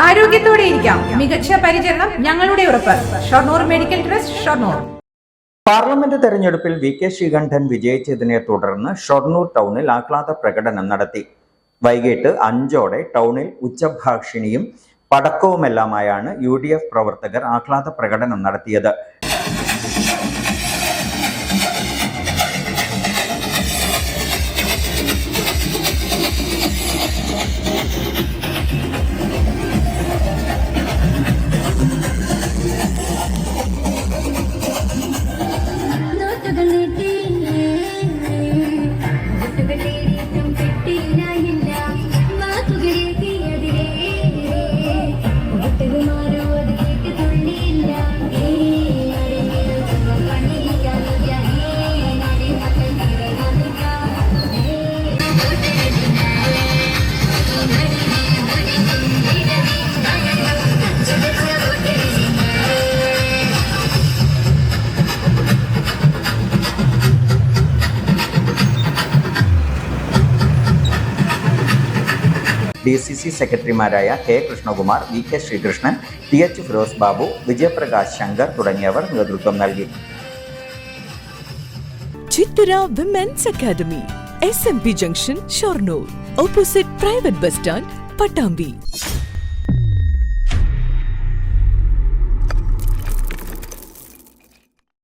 ആരോഗ്യത്തോടെ ഇരിക്കാം. മികച്ച പരിചരണം ഞങ്ങളുടെ ഉറപ്പ്. Shoranur medical trust, Shoranur. Parliament തെരഞ്ഞെടുപ്പിൽ വി.കെ. ശ്രീകണ്ഠൻ വിജയിച്ചതിനെ തുടർന്ന് ഷൊർണൂർ ടൗണിൽ ആഹ്ലാദ പ്രകടനം നടത്തി. വൈകിട്ട് 5ഓടെ ടൗണിൽ ഉച്ചഭാഷിണിയും പടക്കവുമെല്ലാമായാണ് UDF പ്രവർത്തകർ ആഹ്ലാദ പ്രകടനം നടത്തിയത്. DCC സെക്രട്ടറിമാരായ K. Krishnakumar, VK Sreekrishnan, TH Firoz Babu, Vijayaprakash Shankar തുടങ്ങിയവർ നേതൃത്വം നൽകി. Chithara women's academy, SMP junction, Shoranur, opposite private bus stand, Pattambi.